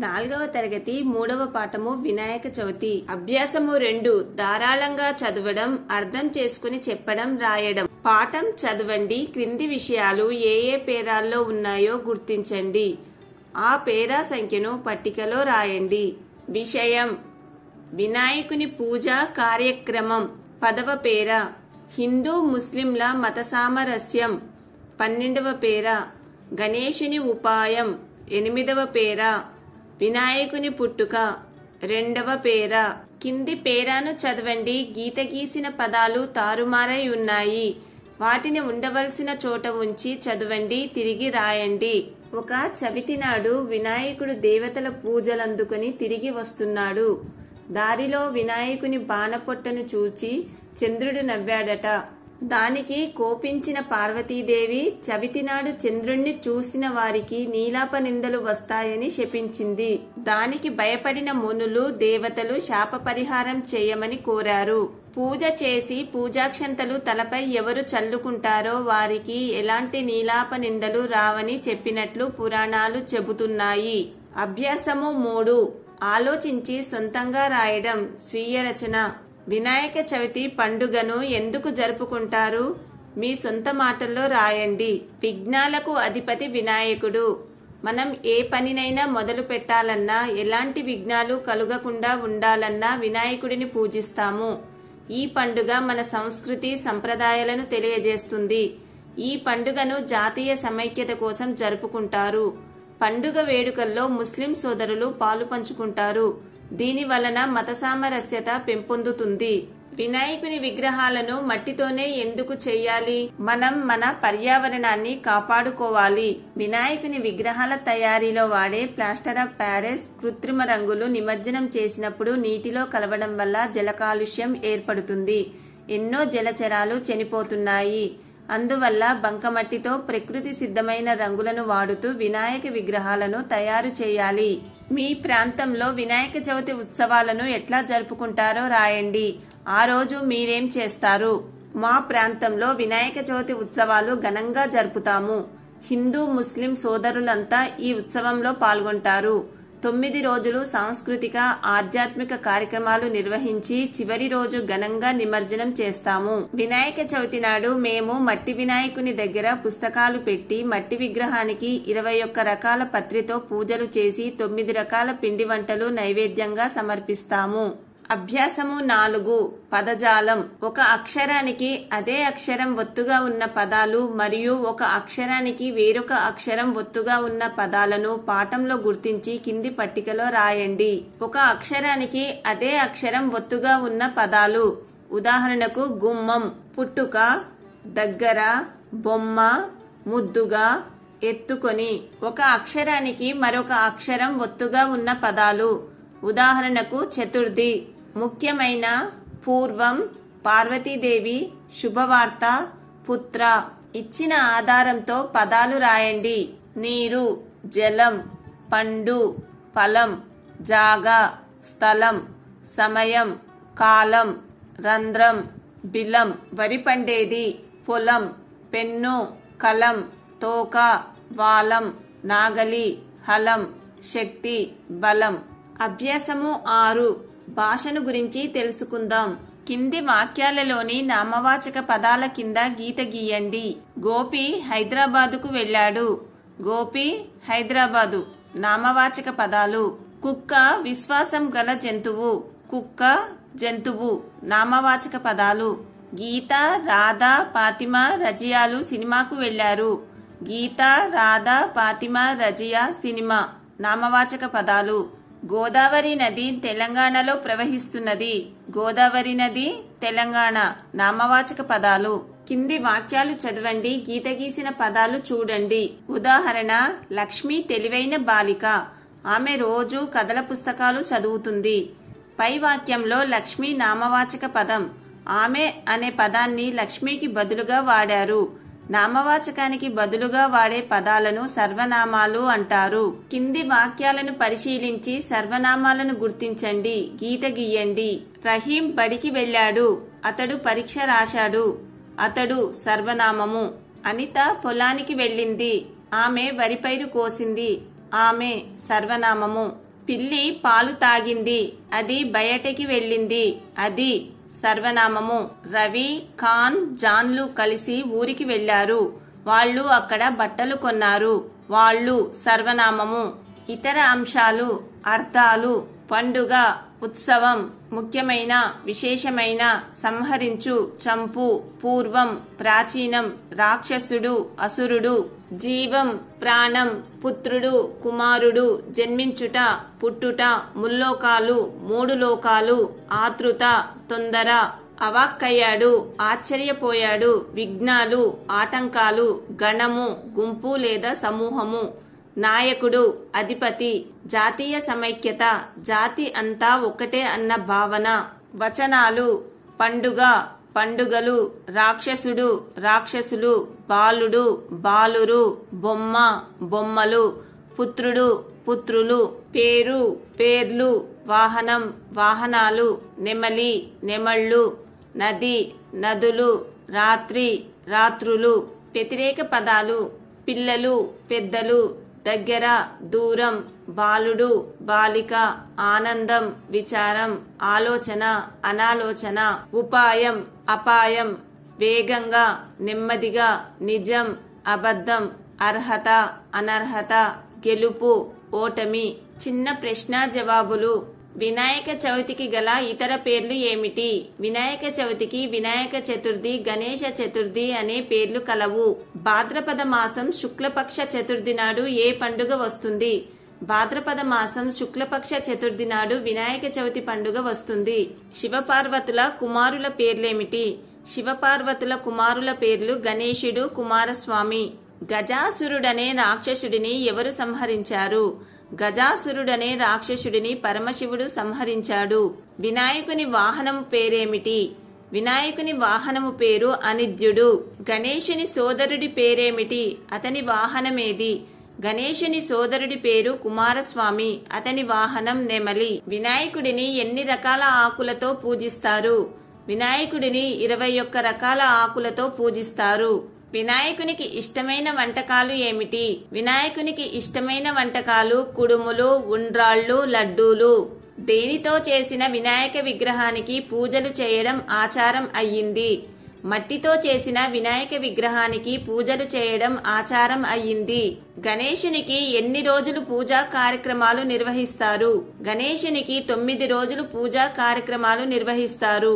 4వ తరగతి 3వ పాఠము వినాయక చవితి. అభ్యాసము 2. ధారాళంగా చదవడం, అర్థం చేసుకుని చెప్పడం, రాయడం. పాఠం చదవండి. క్రింది విషయాలు ఏ ఏ పేరాల్లో ఉన్నాయో గుర్తించండి. ఆ పేరా సంఖ్యను పట్టికలో రాయండి. విషయం: వినాయకుని పూజ కార్యక్రమం. 10వ పేర హిందూ ముస్లింల మత సామరస్యం. 12వ పేర గణేశుని ఉపాయం. 8వ పేర వినాయకుని పుట్టుక. 2వ పేర. కింది పేరాను చదవండి. గీత గీసిన పదాలు తారుమారై ఉన్నాయి. వాటిని ఉండవలసిన చోట ఉంచి చదవండి. తిరిగి రాయండి. ఒక చవితి నాడు వినాయకుడు దేవతల పూజలందుకొని తిరిగి వస్తున్నాడు. దారిలో వినాయకుని బాణపొట్టను చూచి చంద్రుడు నవ్వాడట. దానికి కోపించిన పార్వతీదేవి చవితినాడు చంద్రుణ్ణి చూసిన వారికి నీలాప నిందలు వస్తాయని శపించింది. దానికి భయపడిన మునులు దేవతలు శాప పరిహారం చేయమని కోరారు. పూజ చేసి పూజాక్షంతలు తలపై ఎవరు చల్లుకుంటారో వారికి ఎలాంటి నీలాప నిందలు రావని చెప్పినట్లు పురాణాలు చెబుతున్నాయి. అభ్యాసము 3. ఆలోచించి సొంతంగా రాయడం. స్వీయ రచన. వినాయక చవితి పండుగను ఎందుకు జరుపుకుంటారు? మీ సొంత మాటల్లో రాయండి. విఘ్నాలకు అధిపతి వినాయకుడు. మనం ఏ పనినైనా మొదలు పెట్టాలన్నా, ఎలాంటి విఘ్నాలు కలుగకుండా ఉండాలన్నా వినాయకుడిని పూజిస్తాము. ఈ పండుగ మన సంస్కృతి సంప్రదాయాలను తెలియజేస్తుంది. ఈ పండుగను జాతీయ సమైక్యత కోసం జరుపుకుంటారు. పండుగ వేడుకల్లో ముస్లిం సోదరులు పాలు పంచుకుంటారు. దీని వలన మత సామరస్యత పెంపొందుతుంది. వినాయకుని విగ్రహాలను మట్టితోనే ఎందుకు చేయాలి? మనం మన పర్యావరణాన్ని కాపాడుకోవాలి. వినాయకుని విగ్రహాల తయారీలో వాడే ప్లాస్టర్ ఆఫ్ ప్యారిస్ కృత్రిమ రంగులు నిమజ్జనం చేసినప్పుడు నీటిలో కలవడం వల్ల జల కాలుష్యం ఏర్పడుతుంది. ఎన్నో జలచరాలు చనిపోతున్నాయి. అందువల్ల బంకమట్టితో ప్రకృతి సిద్ధమైన రంగులను వాడుతూ వినాయక విగ్రహాలను తయారు చేయాలి. మీ ప్రాంతంలో వినాయక చవితి ఉత్సవాలను ఎట్లా జరుపుకుంటారో రాయండి. ఆ రోజు మీరేం చేస్తారు? మా ప్రాంతంలో వినాయక చవితి ఉత్సవాలు ఘనంగా జరుపుతాము. హిందూ ముస్లిం సోదరులంతా ఈ ఉత్సవంలో పాల్గొంటారు. 9 రోజులు సాంస్కృతిక ఆధ్యాత్మిక కార్యక్రమాలు నిర్వహించి చివరి రోజు ఘనంగా నిమజ్జనం చేస్తాము. వినాయక చవితి నాడు మేము మట్టి వినాయకుని దగ్గర పుస్తకాలు పెట్టి మట్టి విగ్రహానికి 21 రకాల పత్రితో పూజలు చేసి 9 రకాల పిండి వంటలు నైవేద్యంగా సమర్పిస్తాము. అభ్యాసము 4. పదజాలం. ఒక అక్షరానికి అదే అక్షరం ఒత్తుగా ఉన్న పదాలు మరియు ఒక అక్షరానికి వేరొక అక్షరం ఒత్తుగా ఉన్న పదాలను పాఠంలో గుర్తించి కింది పట్టికలో రాయండి. ఒక అక్షరానికి అదే అక్షరం ఒత్తుగా ఉన్న పదాలు. ఉదాహరణకు గుమ్మం, పుట్టుక, దగ్గర, బొమ్మ, ముద్దుగా, ఎత్తుకొని. ఒక అక్షరానికి మరొక అక్షరం ఒత్తుగా ఉన్న పదాలు. ఉదాహరణకు చతుర్థి, ముఖ్యమైన, పూర్వం, పార్వతీదేవి, శుభవార్త, పుత్ర. ఇచ్చిన ఆధారంతో పదాలు రాయండి. నీరు, జలం, పండు, ఫలం, జాగా, స్థలం, సమయం, కాలం, రంధ్రం, బిలం. వరి పండేది, పొలం, పెన్ను, కలం, తోక, వాలం, నాగలి, హలం, శక్తి, బలం. అభ్యాసము 6. భాషను గురించి తెలుసుకుందాం. కింది వాక్యాలలోని నామవాచక పదాల కింద గీత గీయండి. గోపి హైదరాబాదుకు వెళ్ళాడు. గోపి, హైదరాబాదు. నామవాచక పదాలు. కుక్క విశ్వాసం గల జంతువు. కుక్క, జంతువు. నామవాచక పదాలు. గీత, రాధ, ఫాతిమా, రజియాలు సినిమాకు వెళ్లారు. గీత, రాధ, ఫాతిమా, రజియా సినిమా. నామవాచక పదాలు. గోదావరి నది తెలంగాణలో ప్రవహిస్తున్నది. గోదావరి నది, తెలంగాణ. నామవాచక పదాలు. కింది వాక్యాలు చదవండి. గీత గీసిన పదాలు చూడండి. ఉదాహరణ: లక్ష్మి తెలివైన బాలిక. ఆమె రోజు కథల పుస్తకాలు చదువుతుంది. పై వాక్యంలో లక్ష్మి నామవాచక పదం. ఆమె అనే పదాన్ని లక్ష్మికి బదులుగా వాడారు. నామవాచకానికి బదులుగా వాడే పదాలను సర్వనామాలు అంటారు. కింది వాక్యాలను పరిశీలించి సర్వనామాలను గుర్తించండి. గీత గీయండి. రహీం బడికి వెళ్ళాడు. అతడు పరీక్ష రాశాడు. అతడు సర్వనామము. అనిత పొలానికి వెళ్ళింది. ఆమె వరి పైరు కోసింది. ఆమె సర్వనామము. పిల్లి పాలు తాగింది, అది బయటికి వెళ్ళింది, అది సర్వనామము. రవి, ఖాన్, జాన్లు కలిసి ఊరికి వెళ్లారు. వాళ్ళు అక్కడ బట్టలు కొన్నారు. వాళ్ళు సర్వనామము. ఇతర అంశాలు, అర్థాలు. పండుగ, ఉత్సవం, ముఖ్యమైన, విశేషమైన, సంహరించు, చంపు, పూర్వం, ప్రాచీనం, రాక్షసుడు, అసురుడు, జీవం, ప్రాణం, పుత్రుడు, కుమారుడు, జన్మించుట, పుట్టుట, ముల్లోకాలు, మూడు లోకాలు, ఆతృత, తొందర, అవాక్కయ్యాడు, ఆశ్చర్యపోయాడు, విఘ్నాలు, ఆటంకాలు, గణము, గుంపు లేదా సమూహము, నాయకుడు, అధిపతి, జాతీయ సమైక్యత, జాతి అంతా ఒకటే అన్న భావన, వచనాలు, పండుగ, పండుగలు, రాక్షసుడు, రాక్షసులు, బాలుడు, బాలురు, బొమ్మ, బొమ్మలు, పుత్రుడు, పుత్రులు, పేరు, పేర్లు, వాహనం, వాహనాలు, నెమలి, నెమళ్ళు, నది, నదులు, రాత్రి, రాత్రులు. వ్యతిరేక పదాలు, పిల్లలు, పెద్దలు, దగ్గర, దూరం, బాలుడు, బాలిక, ఆనందం, విచారం, ఆలోచన, అనాలోచన, ఉపాయం, అపాయం, వేగంగా, నెమ్మదిగా, నిజం, అబద్ధం, అర్హత, అనర్హత, గెలుపు, ఓటమి. చిన్న ప్రశ్న జవాబులు. వినాయక చవితికి గల ఇతర పేర్లు ఏమిటి? వినాయక చవితికి వినాయక చతుర్థి, గణేష చతుర్థి అనే పేర్లు కలవు. భాద్రపద మాసం శుక్లపక్ష చతుర్థి నాడు ఏ పండుగ వస్తుంది? భాద్రపద మాసం శుక్లపక్ష చతుర్థి నాడు వినాయక చవితి పండుగ వస్తుంది. శివపార్వతుల కుమారుల పేర్లేమిటి? శివపార్వతుల కుమారుల పేర్లు గణేశుడు, కుమారస్వామి. గజాసురుడనే రాక్షసుడిని ఎవరు సంహరించారు? గజాసురుడనే రాక్షసుడిని పరమశివుడు సంహరించాడు. వినాయకుని వాహనము పేరేమిటి? వినాయకుని వాహనము పేరు అనిద్యుడు. గణేశుని సోదరుడి పేరేమిటి? అతని వాహనమేది? గణేశుని సోదరుడి పేరు కుమారస్వామి, అతని వాహనం నెమలి. వినాయకుడిని ఎన్ని రకాల ఆకులతో పూజిస్తారు? వినాయకుడిని 21 రకాల ఆకులతో పూజిస్తారు. వినాయకునికి ఇష్టమైన వంటకాలు ఏమిటి? వినాయకునికి ఇష్టమైన వంటకాలు కుడుములు, ఉండ్రాళ్ళు, లడ్డూలు. దేనితో చేసిన వినాయక విగ్రహానికి పూజలు చేయడం ఆచారం అయ్యింది? మట్టితో చేసిన వినాయక విగ్రహానికి పూజలు చేయడం ఆచారం అయ్యింది. గణేశునికి ఎన్ని రోజులు పూజా కార్యక్రమాలు నిర్వహిస్తారు? గణేశునికి 9 రోజులు పూజా కార్యక్రమాలు నిర్వహిస్తారు.